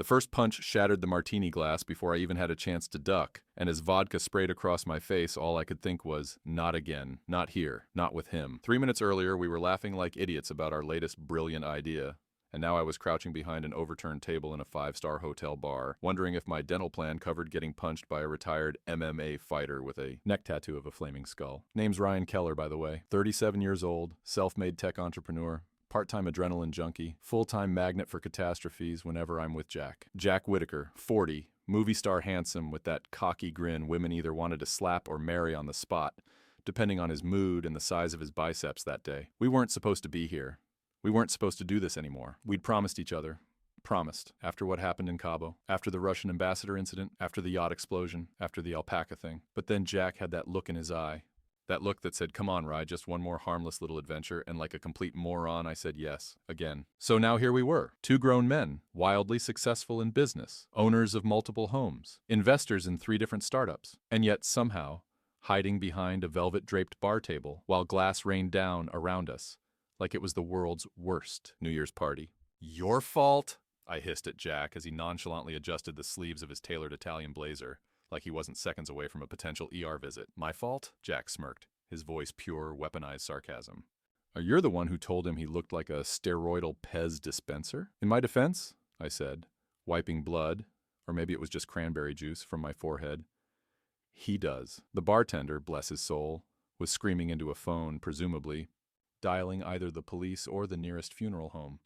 The first punch shattered the martini glass before I even had a chance to duck, and as vodka sprayed across my face, all I could think was, not again, not here, not with him. 3 minutes earlier, we were laughing like idiots about our latest brilliant idea, and now I was crouching behind an overturned table in a 5-star hotel bar, wondering if my dental plan covered getting punched by a retired MMA fighter with a neck tattoo of a flaming skull. Name's Ryan Keller, by the way. 37 years old, self-made tech entrepreneur, part-time adrenaline junkie, full-time magnet for catastrophes whenever I'm with Jack. Jack Whitaker, 40, movie star handsome with that cocky grin women either wanted to slap or marry on the spot, depending on his mood and the size of his biceps that day. We weren't supposed to be here. We weren't supposed to do this anymore. We'd promised each other. Promised. After what happened in Cabo. After the Russian ambassador incident. After the yacht explosion. After the alpaca thing. But then Jack had that look in his eye. That look that said, come on, Rye, just one more harmless little adventure, and like a complete moron, I said yes, again. So now here we were, 2 grown men, wildly successful in business, owners of multiple homes, investors in 3 different startups, and yet somehow, hiding behind a velvet-draped bar table while glass rained down around us, like it was the world's worst New Year's party. Your fault? I hissed at Jack as he nonchalantly adjusted the sleeves of his tailored Italian blazer, like he wasn't seconds away from a potential ER visit. My fault? Jack smirked, his voice pure, weaponized sarcasm. You're the one who told him he looked like a steroidal Pez dispenser? In my defense, I said, wiping blood, or maybe it was just cranberry juice, from my forehead. He does. The bartender, bless his soul, was screaming into a phone, presumably, dialing either the police or the nearest funeral home,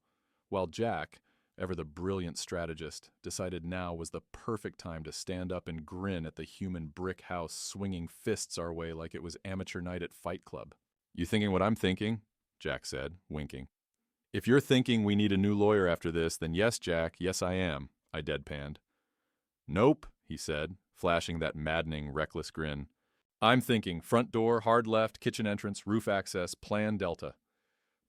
while Jack, ever the brilliant strategist, decided now was the perfect time to stand up and grin at the human brick house swinging fists our way like it was amateur night at Fight Club. You thinking what I'm thinking? Jack said, winking. If you're thinking we need a new lawyer after this, then yes, Jack, yes I am, I deadpanned. Nope, he said, flashing that maddening, reckless grin. I'm thinking front door, hard left, kitchen entrance, roof access, Plan Delta.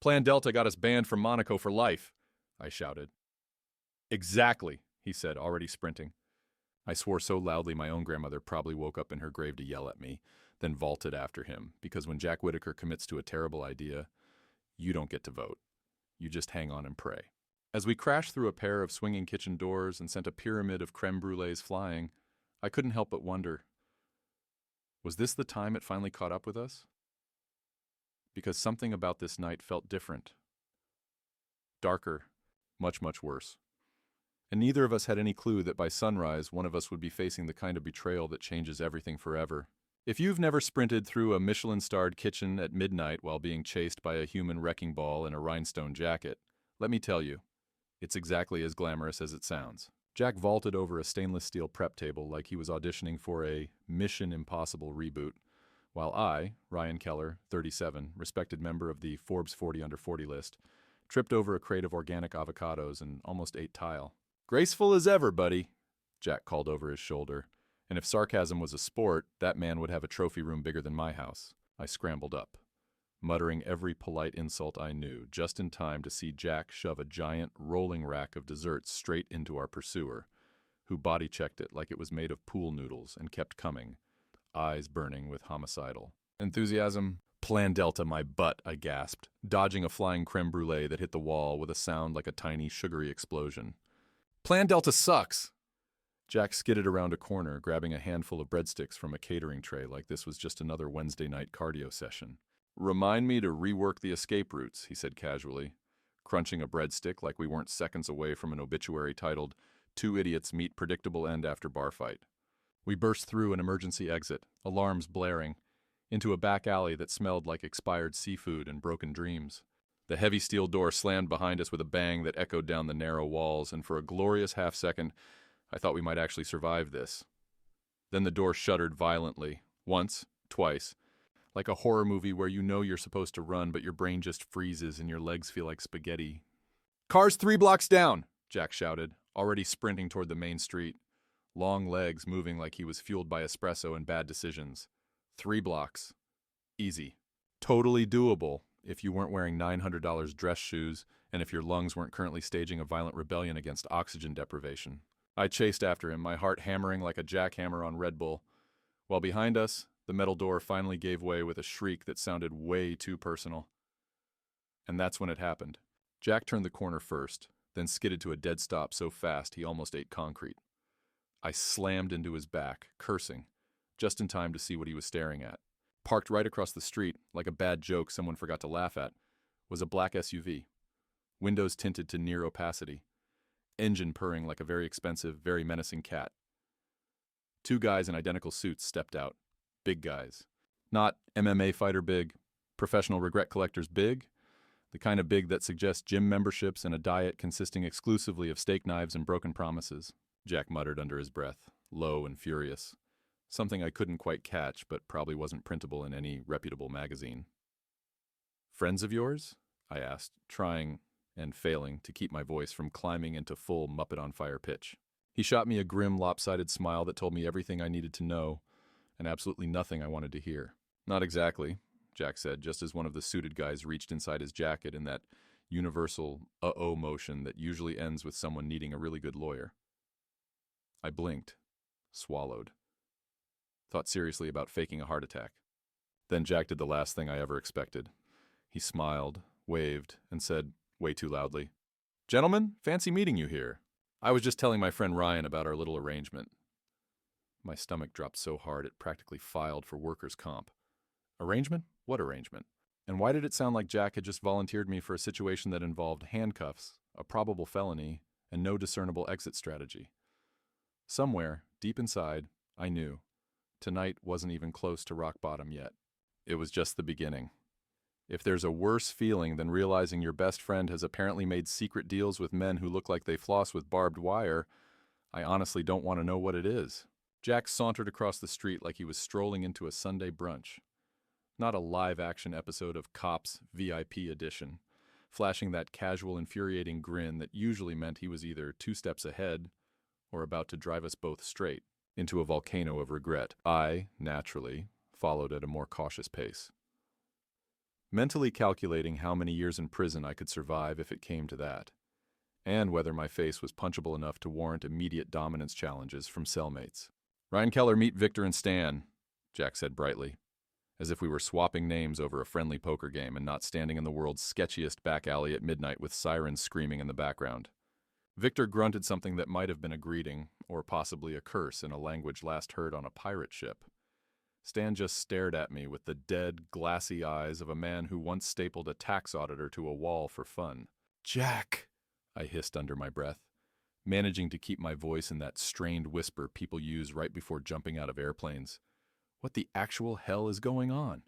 Plan Delta got us banned from Monaco for life, I shouted. Exactly, he said, already sprinting. I swore so loudly my own grandmother probably woke up in her grave to yell at me, then vaulted after him, because when Jack Whitaker commits to a terrible idea, you don't get to vote. You just hang on and pray. As we crashed through a pair of swinging kitchen doors and sent a pyramid of creme brulees flying, I couldn't help but wonder, was this the time it finally caught up with us? Because something about this night felt different. Darker, much, much worse. And neither of us had any clue that by sunrise, one of us would be facing the kind of betrayal that changes everything forever. If you've never sprinted through a Michelin-starred kitchen at midnight while being chased by a human wrecking ball in a rhinestone jacket, let me tell you, it's exactly as glamorous as it sounds. Jack vaulted over a stainless steel prep table like he was auditioning for a Mission Impossible reboot, while I, Ryan Keller, 37, respected member of the Forbes 40 Under 40 list, tripped over a crate of organic avocados and almost ate tile. Graceful as ever, buddy, Jack called over his shoulder, and if sarcasm was a sport, that man would have a trophy room bigger than my house. I scrambled up, muttering every polite insult I knew, just in time to see Jack shove a giant rolling rack of desserts straight into our pursuer, who body-checked it like it was made of pool noodles and kept coming, eyes burning with homicidal enthusiasm. Plan Delta, my butt, I gasped, dodging a flying creme brulee that hit the wall with a sound like a tiny sugary explosion. Plan Delta sucks! Jack skidded around a corner, grabbing a handful of breadsticks from a catering tray like this was just another Wednesday night cardio session. Remind me to rework the escape routes, he said casually, crunching a breadstick like we weren't seconds away from an obituary titled, 2 Idiots Meet Predictable End After Bar Fight. We burst through an emergency exit, alarms blaring, into a back alley that smelled like expired seafood and broken dreams. The heavy steel door slammed behind us with a bang that echoed down the narrow walls, and for a glorious half-second, I thought we might actually survive this. Then the door shuddered violently, once, twice, like a horror movie where you know you're supposed to run, but your brain just freezes and your legs feel like spaghetti. Car's 3 blocks down, Jack shouted, already sprinting toward the main street, long legs moving like he was fueled by espresso and bad decisions. 3 blocks. Easy. Totally doable. If you weren't wearing $900 dress shoes, and if your lungs weren't currently staging a violent rebellion against oxygen deprivation. I chased after him, my heart hammering like a jackhammer on Red Bull, while behind us, the metal door finally gave way with a shriek that sounded way too personal. And that's when it happened. Jack turned the corner first, then skidded to a dead stop so fast he almost ate concrete. I slammed into his back, cursing, just in time to see what he was staring at. Parked right across the street, like a bad joke someone forgot to laugh at, was a black SUV. Windows tinted to near opacity. Engine purring like a very expensive, very menacing cat. Two guys in identical suits stepped out. Big guys. Not MMA fighter big, professional regret collectors big, the kind of big that suggests gym memberships and a diet consisting exclusively of steak knives and broken promises. Jack muttered under his breath, low and furious. Something I couldn't quite catch, but probably wasn't printable in any reputable magazine. "Friends of yours?" I asked, trying and failing to keep my voice from climbing into full Muppet on Fire pitch. He shot me a grim, lopsided smile that told me everything I needed to know and absolutely nothing I wanted to hear. "Not exactly," Jack said, just as one of the suited guys reached inside his jacket in that universal uh-oh motion that usually ends with someone needing a really good lawyer. I blinked, swallowed, thought seriously about faking a heart attack. Then Jack did the last thing I ever expected. He smiled, waved, and said, way too loudly, "Gentlemen, fancy meeting you here. I was just telling my friend Ryan about our little arrangement." My stomach dropped so hard it practically filed for workers' comp. Arrangement? What arrangement? And why did it sound like Jack had just volunteered me for a situation that involved handcuffs, a probable felony, and no discernible exit strategy? Somewhere, deep inside, I knew. Tonight wasn't even close to rock bottom yet. It was just the beginning. If there's a worse feeling than realizing your best friend has apparently made secret deals with men who look like they floss with barbed wire, I honestly don't want to know what it is. Jack sauntered across the street like he was strolling into a Sunday brunch. Not a live-action episode of Cops VIP edition, flashing that casual, infuriating grin that usually meant he was either 2 steps ahead or about to drive us both straight into a volcano of regret. I, naturally, followed at a more cautious pace. Mentally calculating how many years in prison I could survive if it came to that, and whether my face was punchable enough to warrant immediate dominance challenges from cellmates. "Ryan Keller, meet Victor and Stan," Jack said brightly, as if we were swapping names over a friendly poker game and not standing in the world's sketchiest back alley at midnight with sirens screaming in the background. Victor grunted something that might have been a greeting, or possibly a curse in a language last heard on a pirate ship. Stan just stared at me with the dead, glassy eyes of a man who once stapled a tax auditor to a wall for fun. "Jack!" I hissed under my breath, managing to keep my voice in that strained whisper people use right before jumping out of airplanes. What the actual hell is going on?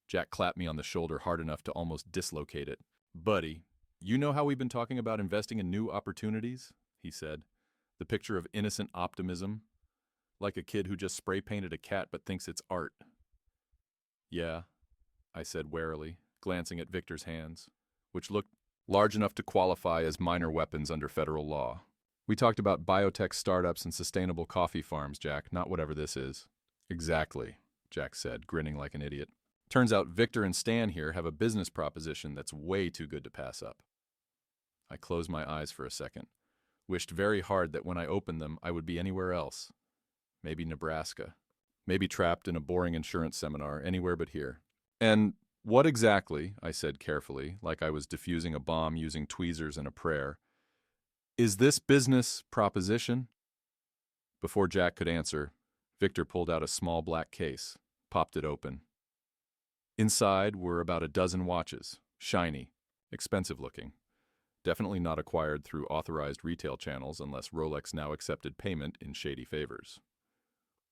Jack clapped me on the shoulder hard enough to almost dislocate it. "Buddy, you know how we've been talking about investing in new opportunities?" he said. The picture of innocent optimism, like a kid who just spray-painted a cat but thinks it's art. "Yeah," I said warily, glancing at Victor's hands, which looked large enough to qualify as minor weapons under federal law. "We talked about biotech startups and sustainable coffee farms, Jack, not whatever this is." "Exactly," Jack said, grinning like an idiot. "Turns out Victor and Stan here have a business proposition that's way too good to pass up." I closed my eyes for a second, wished very hard that when I opened them I would be anywhere else. Maybe Nebraska. Maybe trapped in a boring insurance seminar, anywhere but here. "And what exactly," I said carefully, like I was defusing a bomb using tweezers and a prayer, "is this business proposition?" Before Jack could answer, Victor pulled out a small black case, popped it open. Inside were about a dozen watches, shiny, expensive looking. Definitely not acquired through authorized retail channels unless Rolex now accepted payment in shady favors.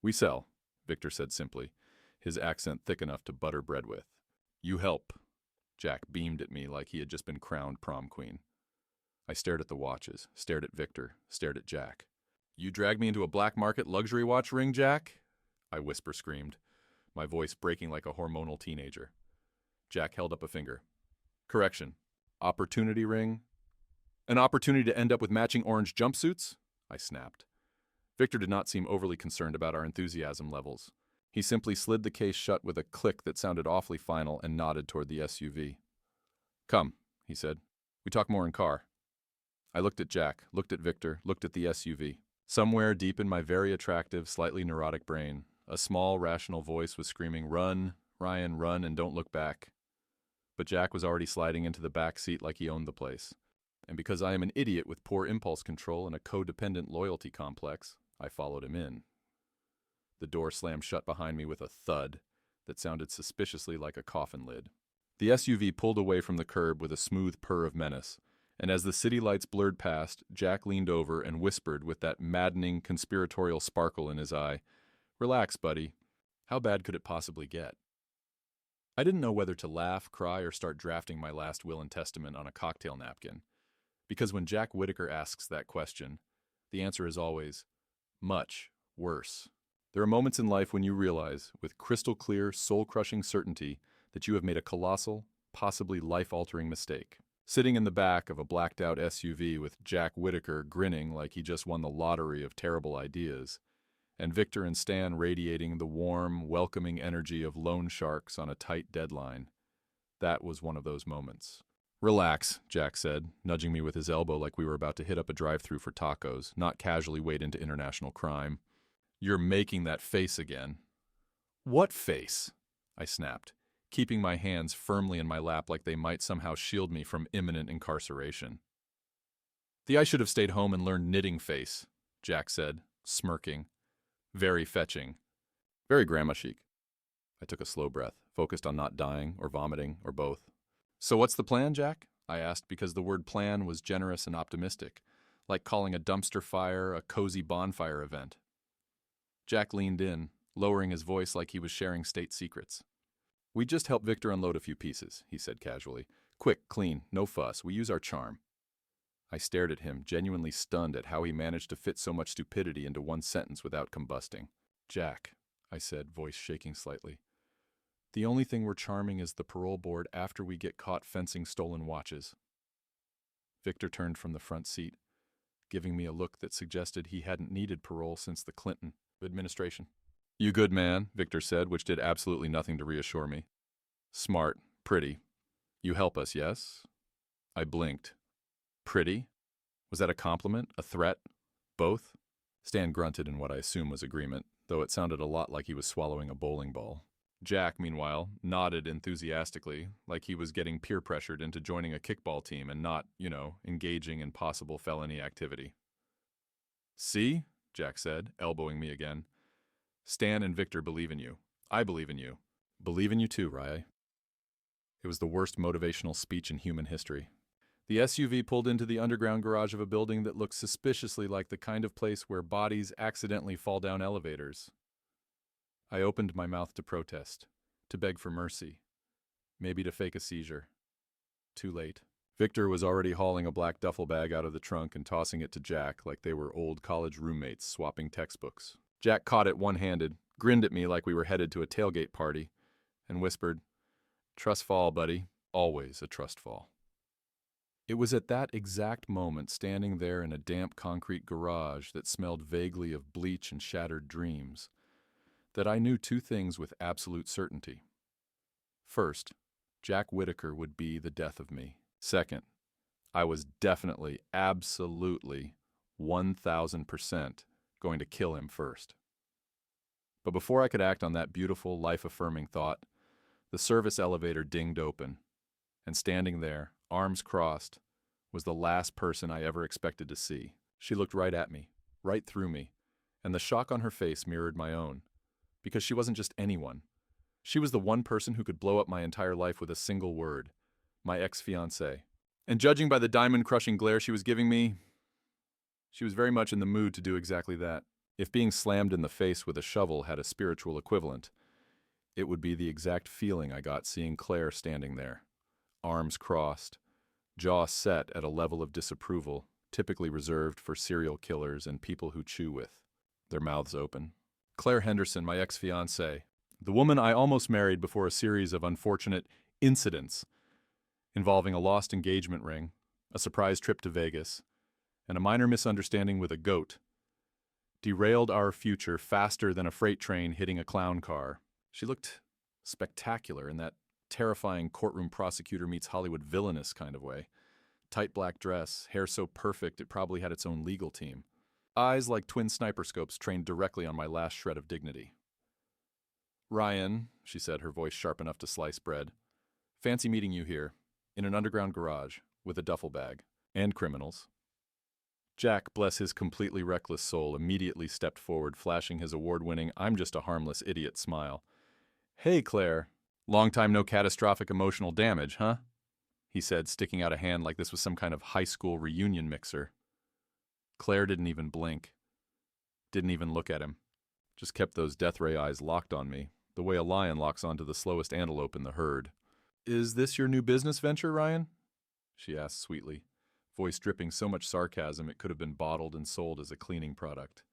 "We sell," Victor said simply, his accent thick enough to butter bread with. "You help." Jack beamed at me like he had just been crowned prom queen. I stared at the watches, stared at Victor, stared at Jack. "You dragged me into a black market luxury watch ring, Jack?" I whisper screamed, my voice breaking like a hormonal teenager. Jack held up a finger. "Correction. Opportunity ring? An opportunity to end up with matching orange jumpsuits?" I snapped. Victor did not seem overly concerned about our enthusiasm levels. He simply slid the case shut with a click that sounded awfully final and nodded toward the SUV. "Come," he said. "We talk more in car." I looked at Jack, looked at Victor, looked at the SUV. Somewhere deep in my very attractive, slightly neurotic brain, a small, rational voice was screaming, "Run, Ryan, run, and don't look back." But Jack was already sliding into the back seat like he owned the place. And because I am an idiot with poor impulse control and a codependent loyalty complex, I followed him in. The door slammed shut behind me with a thud that sounded suspiciously like a coffin lid. The SUV pulled away from the curb with a smooth purr of menace, and as the city lights blurred past, Jack leaned over and whispered with that maddening conspiratorial sparkle in his eye, "Relax, buddy. How bad could it possibly get?" I didn't know whether to laugh, cry, or start drafting my last will and testament on a cocktail napkin. Because when Jack Whittaker asks that question, the answer is always, much worse. There are moments in life when you realize, with crystal clear, soul-crushing certainty, that you have made a colossal, possibly life-altering mistake. Sitting in the back of a blacked-out SUV with Jack Whittaker grinning like he just won the lottery of terrible ideas, and Victor and Stan radiating the warm, welcoming energy of loan sharks on a tight deadline, that was one of those moments. "Relax," Jack said, nudging me with his elbow like we were about to hit up a drive-thru for tacos, not casually wade into international crime. "You're making that face again." "What face?" I snapped, keeping my hands firmly in my lap like they might somehow shield me from imminent incarceration. "The I should have stayed home and learned knitting face," Jack said, smirking. "Very fetching. Very grandma chic." I took a slow breath, focused on not dying or vomiting or both. "So what's the plan, Jack?" I asked because the word plan was generous and optimistic, like calling a dumpster fire a cozy bonfire event. Jack leaned in, lowering his voice like he was sharing state secrets. "We just helped Victor unload a few pieces," he said casually. "Quick, clean, no fuss. We use our charm." I stared at him, genuinely stunned at how he managed to fit so much stupidity into one sentence without combusting. "Jack," I said, voice shaking slightly, "the only thing we're charming is the parole board after we get caught fencing stolen watches." Victor turned from the front seat, giving me a look that suggested he hadn't needed parole since the Clinton administration. "You good, man?" Victor said, which did absolutely nothing to reassure me. "Smart. Pretty. You help us, yes?" I blinked. "Pretty? Was that a compliment? A threat? Both?" Stan grunted in what I assume was agreement, though it sounded a lot like he was swallowing a bowling ball. Jack, meanwhile, nodded enthusiastically, like he was getting peer pressured into joining a kickball team and not, engaging in possible felony activity. "See?" Jack said, elbowing me again. "Stan and Victor believe in you. I believe in you. Believe in you too, Rye." It was the worst motivational speech in human history. The SUV pulled into the underground garage of a building that looked suspiciously like the kind of place where bodies accidentally fall down elevators. I opened my mouth to protest, to beg for mercy, maybe to fake a seizure. Too late. Victor was already hauling a black duffel bag out of the trunk and tossing it to Jack like they were old college roommates swapping textbooks. Jack caught it one-handed, grinned at me like we were headed to a tailgate party, and whispered, "Trust fall, buddy. Always a trust fall." It was at that exact moment, standing there in a damp concrete garage that smelled vaguely of bleach and shattered dreams, that I knew two things with absolute certainty. First, Jack Whittaker would be the death of me. Second, I was definitely, absolutely, 1,000% going to kill him first. But before I could act on that beautiful, life-affirming thought, the service elevator dinged open, and standing there, arms crossed, was the last person I ever expected to see. She looked right at me, right through me, and the shock on her face mirrored my own, because she wasn't just anyone. She was the one person who could blow up my entire life with a single word, my ex-fiancée. And judging by the diamond-crushing glare she was giving me, she was very much in the mood to do exactly that. If being slammed in the face with a shovel had a spiritual equivalent, it would be the exact feeling I got seeing Claire standing there, arms crossed, jaw set at a level of disapproval typically reserved for serial killers and people who chew with their mouths open. Claire Henderson, my ex-fiancée, the woman I almost married before a series of unfortunate incidents involving a lost engagement ring, a surprise trip to Vegas, and a minor misunderstanding with a goat, derailed our future faster than a freight train hitting a clown car. She looked spectacular in that terrifying courtroom prosecutor meets Hollywood villainous kind of way. Tight black dress, hair so perfect it probably had its own legal team. Eyes like twin sniper scopes trained directly on my last shred of dignity. "Ryan," she said, her voice sharp enough to slice bread, "fancy meeting you here, in an underground garage, with a duffel bag. And criminals. Jack, bless his completely reckless soul, immediately stepped forward, flashing his award-winning "I'm just a harmless idiot" smile. "Hey, Claire. Long time no catastrophic emotional damage, huh?" he said, sticking out a hand like this was some kind of high school reunion mixer. Claire didn't even blink. Didn't even look at him. Just kept those death ray eyes locked on me, the way a lion locks onto the slowest antelope in the herd. "Is this your new business venture, Ryan?" she asked sweetly, voice dripping so much sarcasm it could have been bottled and sold as a cleaning product.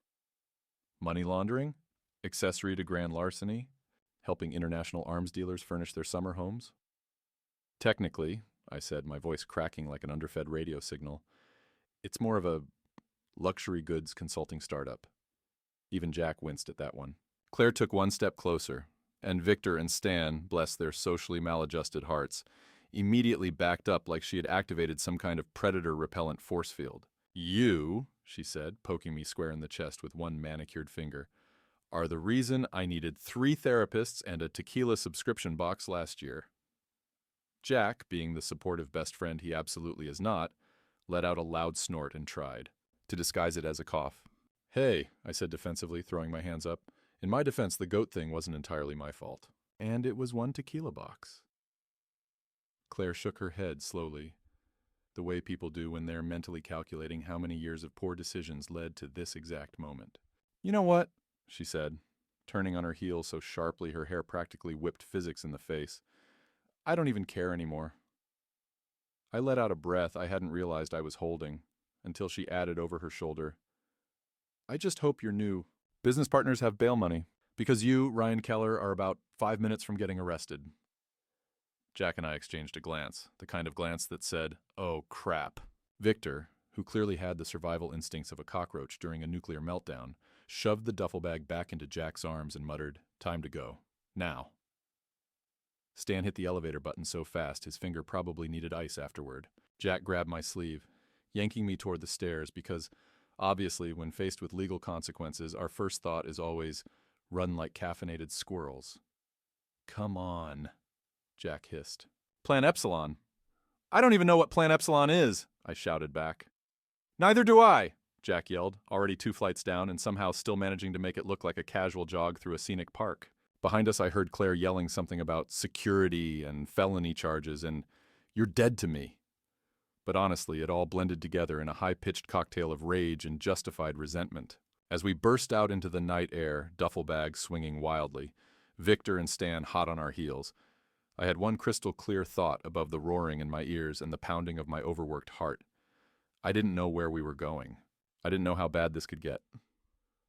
"Money laundering? Accessory to grand larceny? Helping international arms dealers furnish their summer homes?" "Technically," I said, my voice cracking like an underfed radio signal, "it's more of a luxury goods consulting startup." Even Jack winced at that one. Claire took one step closer, and Victor and Stan, bless their socially maladjusted hearts, immediately backed up like she had activated some kind of predator-repellent force field. "You," she said, poking me square in the chest with one manicured finger, "are the reason I needed 3 therapists and a tequila subscription box last year." Jack, being the supportive best friend he absolutely is not, let out a loud snort and tried to disguise it as a cough. "Hey," I said defensively, throwing my hands up. "In my defense, the goat thing wasn't entirely my fault. And it was one tequila box." Claire shook her head slowly, the way people do when they're mentally calculating how many years of poor decisions led to this exact moment. "You know what?" she said, turning on her heel so sharply her hair practically whipped physics in the face. "I don't even care anymore." I let out a breath I hadn't realized I was holding, until she added over her shoulder, "I just hope your new business partners have bail money, because you, Ryan Keller, are about 5 minutes from getting arrested." Jack and I exchanged a glance, the kind of glance that said, "Oh, crap." Victor, who clearly had the survival instincts of a cockroach during a nuclear meltdown, shoved the duffel bag back into Jack's arms and muttered, "Time to go. Now." Stan hit the elevator button so fast his finger probably needed ice afterward. Jack grabbed my sleeve, yanking me toward the stairs because, obviously, when faced with legal consequences, our first thought is always, run like caffeinated squirrels. "Come on," Jack hissed. "Plan Epsilon." "I don't even know what Plan Epsilon is," I shouted back. "Neither do I," Jack yelled, already 2 flights down and somehow still managing to make it look like a casual jog through a scenic park. Behind us I heard Claire yelling something about security and felony charges and, "You're dead to me." But honestly, it all blended together in a high-pitched cocktail of rage and justified resentment. As we burst out into the night air, duffel bags swinging wildly, Victor and Stan hot on our heels, I had one crystal-clear thought above the roaring in my ears and the pounding of my overworked heart. I didn't know where we were going. I didn't know how bad this could get.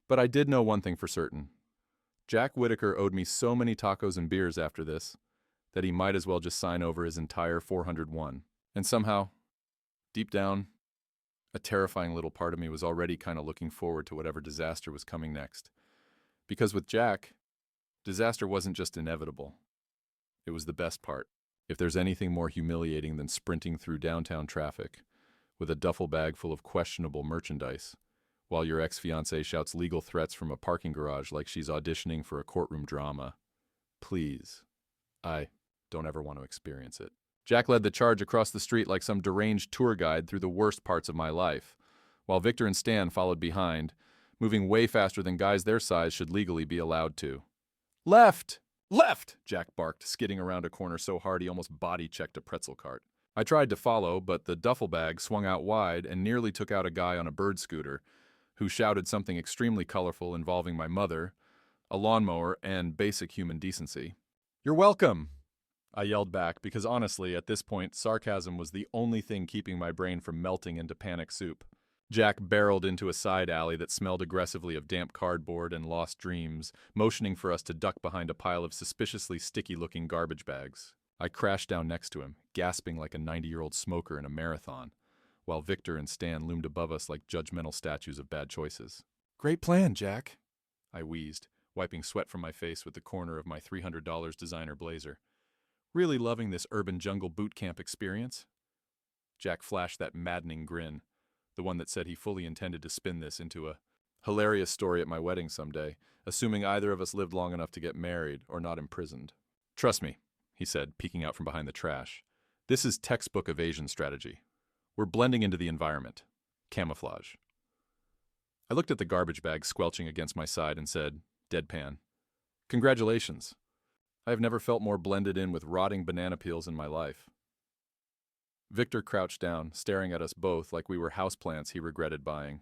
But I did know one thing for certain. Jack Whitaker owed me so many tacos and beers after this that he might as well just sign over his entire 401. And somehow, deep down, a terrifying little part of me was already kind of looking forward to whatever disaster was coming next. Because with Jack, disaster wasn't just inevitable. It was the best part. If there's anything more humiliating than sprinting through downtown traffic with a duffel bag full of questionable merchandise, while your ex-fiancée shouts legal threats from a parking garage like she's auditioning for a courtroom drama, please, I don't ever want to experience it. Jack led the charge across the street like some deranged tour guide through the worst parts of my life, while Victor and Stan followed behind, moving way faster than guys their size should legally be allowed to. "Left! Left!" Jack barked, skidding around a corner so hard he almost body-checked a pretzel cart. I tried to follow, but the duffel bag swung out wide and nearly took out a guy on a bird scooter, who shouted something extremely colorful involving my mother, a lawnmower, and basic human decency. "You're welcome," I yelled back because honestly, at this point, sarcasm was the only thing keeping my brain from melting into panic soup. Jack barreled into a side alley that smelled aggressively of damp cardboard and lost dreams, motioning for us to duck behind a pile of suspiciously sticky-looking garbage bags. I crashed down next to him, gasping like a 90-year-old smoker in a marathon, while Victor and Stan loomed above us like judgmental statues of bad choices. "Great plan, Jack," I wheezed, wiping sweat from my face with the corner of my $300 designer blazer. "Really loving this urban jungle boot camp experience?" Jack flashed that maddening grin, the one that said he fully intended to spin this into a hilarious story at my wedding someday, assuming either of us lived long enough to get married or not imprisoned. "Trust me," he said, peeking out from behind the trash. "This is textbook evasion strategy. We're blending into the environment. Camouflage. I looked at the garbage bag squelching against my side and said, deadpan, "Congratulations. I have never felt more blended in with rotting banana peels in my life." Victor crouched down, staring at us both like we were houseplants he regretted buying.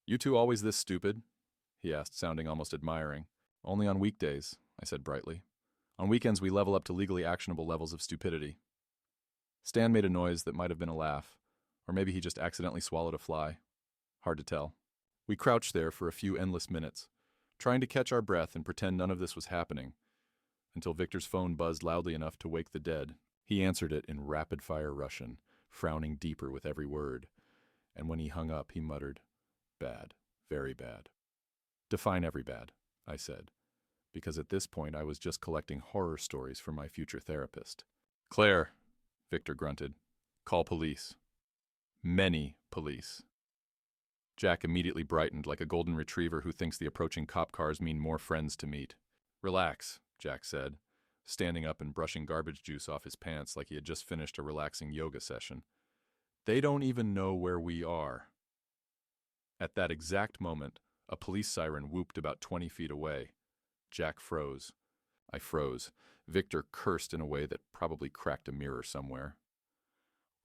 "You two always this stupid?" he asked, sounding almost admiring. "Only on weekdays," I said brightly. "On weekends we level up to legally actionable levels of stupidity." Stan made a noise that might have been a laugh, or maybe he just accidentally swallowed a fly. Hard to tell. We crouched there for a few endless minutes, trying to catch our breath and pretend none of this was happening, until Victor's phone buzzed loudly enough to wake the dead. He answered it in rapid-fire Russian, frowning deeper with every word, and when he hung up, he muttered, "Bad, very bad." "Define every bad," I said, because at this point I was just collecting horror stories for my future therapist. "Claire," Victor grunted, "call police." Many police. Jack immediately brightened like a golden retriever who thinks the approaching cop cars mean more friends to meet. "Relax," Jack said, standing up and brushing garbage juice off his pants like he had just finished a relaxing yoga session. "They don't even know where we are." At that exact moment, a police siren whooped about 20 feet away. Jack froze. I froze. Victor cursed in a way that probably cracked a mirror somewhere.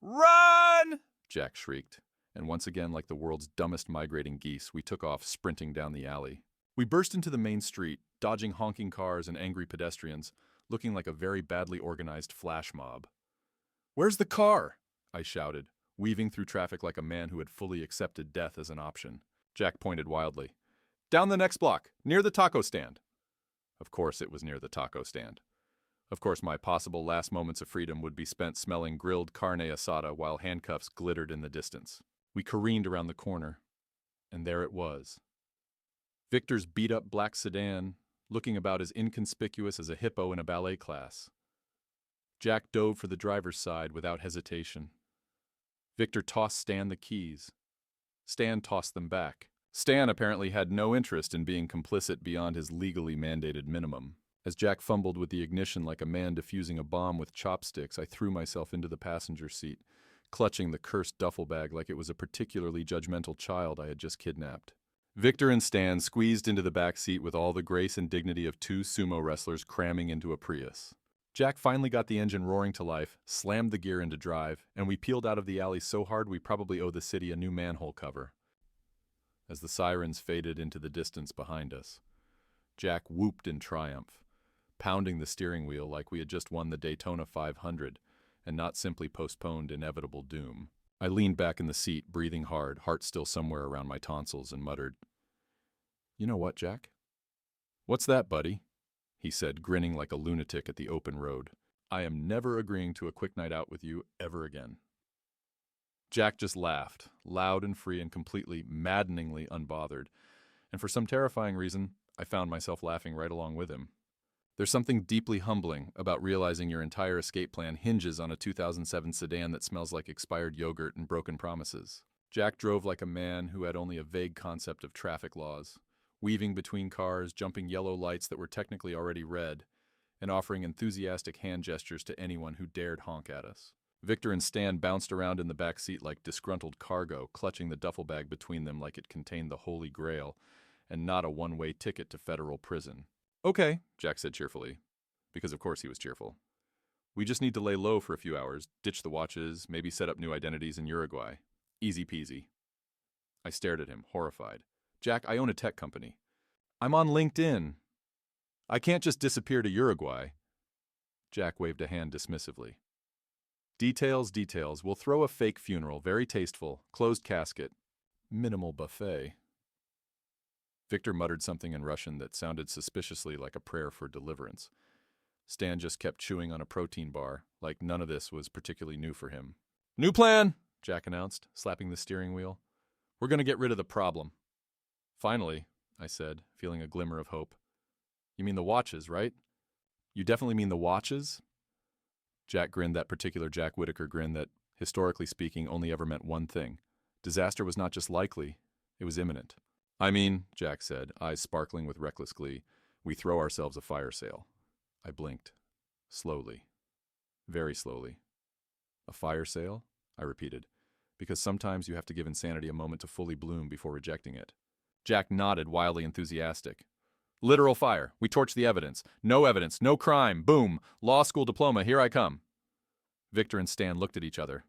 "Run!" Jack shrieked, and once again, like the world's dumbest migrating geese, we took off sprinting down the alley. We burst into the main street, dodging honking cars and angry pedestrians, looking like a very badly organized flash mob. "Where's the car?" I shouted, weaving through traffic like a man who had fully accepted death as an option. Jack pointed wildly. "Down the next block, near the taco stand." Of course it was near the taco stand. Of course my possible last moments of freedom would be spent smelling grilled carne asada while handcuffs glittered in the distance. We careened around the corner, and there it was. Victor's beat-up black sedan, looking about as inconspicuous as a hippo in a ballet class. Jack dove for the driver's side without hesitation. Victor tossed Stan the keys. Stan tossed them back. Stan apparently had no interest in being complicit beyond his legally mandated minimum. As Jack fumbled with the ignition like a man defusing a bomb with chopsticks, I threw myself into the passenger seat, clutching the cursed duffel bag like it was a particularly judgmental child I had just kidnapped. Victor and Stan squeezed into the back seat with all the grace and dignity of two sumo wrestlers cramming into a Prius. Jack finally got the engine roaring to life, slammed the gear into drive, and we peeled out of the alley so hard we probably owe the city a new manhole cover. As the sirens faded into the distance behind us, Jack whooped in triumph, pounding the steering wheel like we had just won the Daytona 500 and not simply postponed inevitable doom. I leaned back in the seat, breathing hard, heart still somewhere around my tonsils, and muttered, "You know what, Jack?" "What's that, buddy?" he said, grinning like a lunatic at the open road. "I am never agreeing to a quick night out with you ever again." Jack just laughed, loud and free and completely, maddeningly unbothered, and for some terrifying reason, I found myself laughing right along with him. There's something deeply humbling about realizing your entire escape plan hinges on a 2007 sedan that smells like expired yogurt and broken promises. Jack drove like a man who had only a vague concept of traffic laws, weaving between cars, jumping yellow lights that were technically already red, and offering enthusiastic hand gestures to anyone who dared honk at us. Victor and Stan bounced around in the back seat like disgruntled cargo, clutching the duffel bag between them like it contained the Holy Grail, and not a one-way ticket to federal prison. "Okay," Jack said cheerfully, because of course he was cheerful. "We just need to lay low for a few hours, ditch the watches, maybe set up new identities in Uruguay. Easy peasy." I stared at him, horrified. "Jack, I own a tech company. I'm on LinkedIn. I can't just disappear to Uruguay." Jack waved a hand dismissively. Details. We'll throw a fake funeral, very tasteful, closed casket, minimal buffet." Victor muttered something in Russian that sounded suspiciously like a prayer for deliverance. Stan just kept chewing on a protein bar, like none of this was particularly new for him. "New plan," Jack announced, slapping the steering wheel. "We're going to get rid of the problem." "Finally," I said, feeling a glimmer of hope. "You mean the watches, right? You definitely mean the watches?" Jack grinned that particular Jack Whittaker grin that, historically speaking, only ever meant one thing. Disaster was not just likely, it was imminent. "I mean," Jack said, eyes sparkling with reckless glee, "we throw ourselves a fire sale." I blinked. Slowly. Very slowly. "A fire sale?" I repeated, because sometimes you have to give insanity a moment to fully bloom before rejecting it. Jack nodded, wildly enthusiastic. Literal fire. We torch the evidence. No evidence. No crime. Boom. Law school diploma. Here I come. Victor and Stan looked at each other.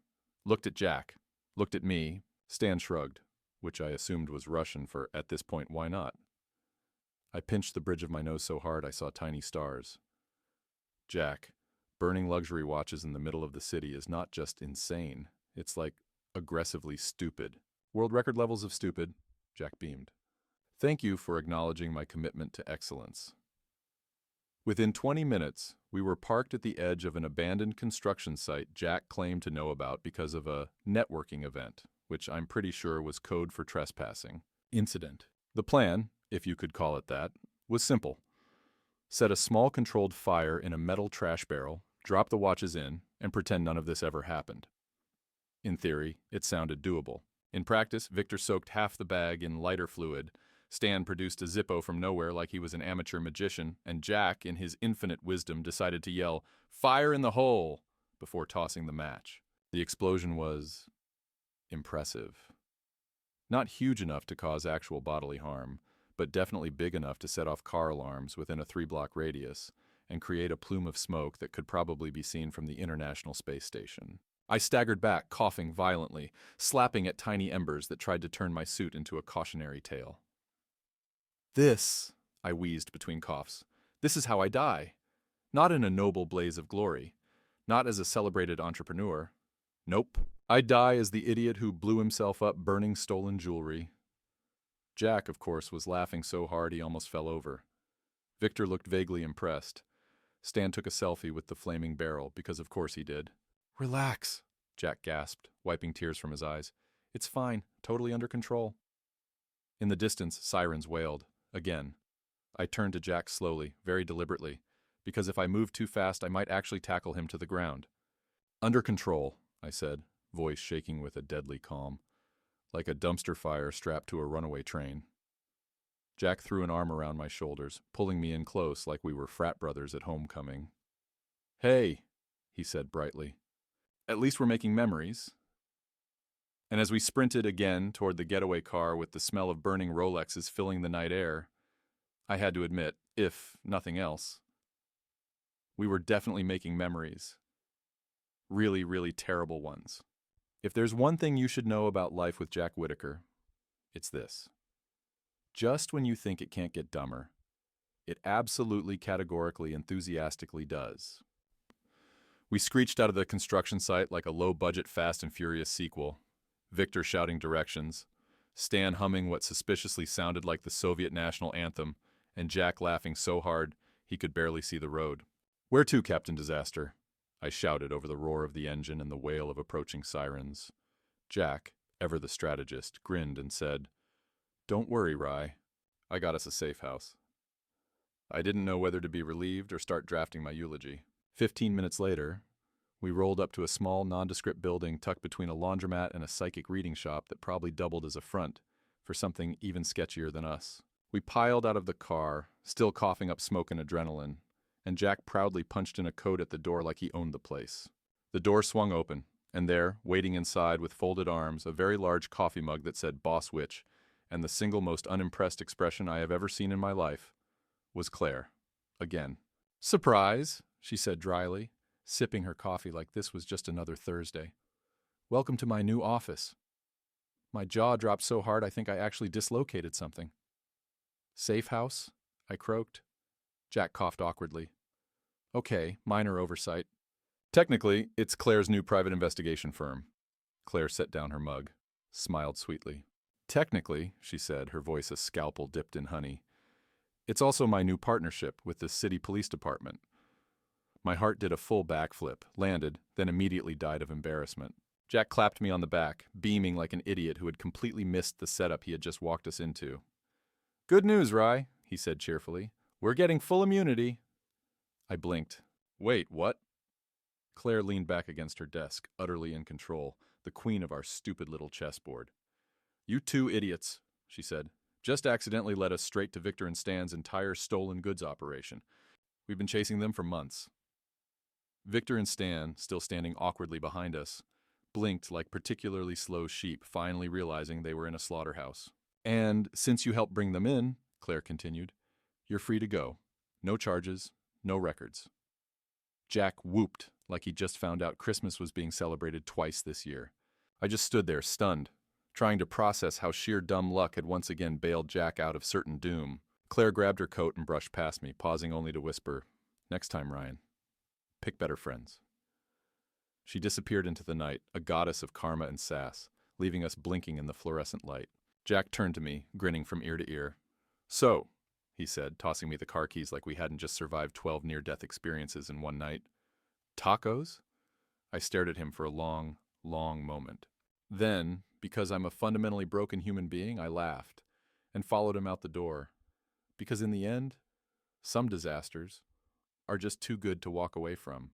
Looked at Jack. Looked at me. Stan shrugged, which I assumed was Russian for, at this point, why not? I pinched the bridge of my nose so hard I saw tiny stars. Jack, burning luxury watches in the middle of the city is not just insane. It's like aggressively stupid. World record levels of stupid, Jack beamed. Thank you for acknowledging my commitment to excellence. Within 20 minutes, we were parked at the edge of an abandoned construction site Jack claimed to know about because of a networking event, which I'm pretty sure was code for trespassing. Incident. The plan, if you could call it that, was simple. Set a small controlled fire in a metal trash barrel, drop the watches in, and pretend none of this ever happened. In theory, it sounded doable. In practice, Victor soaked half the bag in lighter fluid, Stan produced a Zippo from nowhere like he was an amateur magician, and Jack, in his infinite wisdom, decided to yell, "Fire in the hole!" before tossing the match. The explosion was impressive. Not huge enough to cause actual bodily harm, but definitely big enough to set off car alarms within a 3-block radius and create a plume of smoke that could probably be seen from the International Space Station. I staggered back, coughing violently, slapping at tiny embers that tried to turn my suit into a cautionary tale. This, I wheezed between coughs, this is how I die. Not in a noble blaze of glory. Not as a celebrated entrepreneur. Nope. I die as the idiot who blew himself up burning stolen jewelry. Jack, of course, was laughing so hard he almost fell over. Victor looked vaguely impressed. Stan took a selfie with the flaming barrel, because of course he did. Relax, Jack gasped, wiping tears from his eyes. It's fine, totally under control. In the distance, sirens wailed. Again. I turned to Jack slowly, very deliberately, because if I moved too fast I might actually tackle him to the ground. Under control, I said, voice shaking with a deadly calm, like a dumpster fire strapped to a runaway train. Jack threw an arm around my shoulders, pulling me in close like we were frat brothers at homecoming. Hey, he said brightly. At least we're making memories. And as we sprinted again toward the getaway car with the smell of burning Rolexes filling the night air, I had to admit, if nothing else, we were definitely making memories. Really, really terrible ones. If there's one thing you should know about life with Jack Whittaker, it's this. Just when you think it can't get dumber, it absolutely, categorically, enthusiastically does. We screeched out of the construction site like a low-budget Fast and Furious sequel, Victor shouting directions, Stan humming what suspiciously sounded like the Soviet national anthem, and Jack laughing so hard he could barely see the road. Where to, Captain Disaster? I shouted over the roar of the engine and the wail of approaching sirens. Jack, ever the strategist, grinned and said, Don't worry, Rye. I got us a safe house. I didn't know whether to be relieved or start drafting my eulogy. 15 minutes later, we rolled up to a small, nondescript building tucked between a laundromat and a psychic reading shop that probably doubled as a front for something even sketchier than us. We piled out of the car, still coughing up smoke and adrenaline, and Jack proudly punched in a code at the door like he owned the place. The door swung open, and there, waiting inside with folded arms, a very large coffee mug that said Boss Witch, and the single most unimpressed expression I have ever seen in my life, was Claire. Again. Surprise, she said dryly, sipping her coffee like this was just another Thursday. Welcome to my new office. My jaw dropped so hard I think I actually dislocated something. Safe house? I croaked. Jack coughed awkwardly. Okay, minor oversight. Technically, it's Claire's new private investigation firm. Claire set down her mug, smiled sweetly. Technically, she said, her voice a scalpel dipped in honey, it's also my new partnership with the city police department. My heart did a full backflip, landed, then immediately died of embarrassment. Jack clapped me on the back, beaming like an idiot who had completely missed the setup he had just walked us into. Good news, Rye, he said cheerfully. We're getting full immunity. I blinked. Wait, what? Claire leaned back against her desk, utterly in control, the queen of our stupid little chessboard. You two idiots, she said, just accidentally led us straight to Victor and Stan's entire stolen goods operation. We've been chasing them for months. Victor and Stan, still standing awkwardly behind us, blinked like particularly slow sheep, finally realizing they were in a slaughterhouse. And since you helped bring them in, Claire continued, you're free to go. No charges, no records. Jack whooped like he just found out Christmas was being celebrated twice this year. I just stood there, stunned, trying to process how sheer dumb luck had once again bailed Jack out of certain doom. Claire grabbed her coat and brushed past me, pausing only to whisper, next time, Ryan, pick better friends. She disappeared into the night, a goddess of karma and sass, leaving us blinking in the fluorescent light. Jack turned to me, grinning from ear to ear. So, he said, tossing me the car keys like we hadn't just survived 12 near-death experiences in one night. Tacos? I stared at him for a long, long moment. Then, because I'm a fundamentally broken human being, I laughed and followed him out the door. Because in the end, some disasters are just too good to walk away from.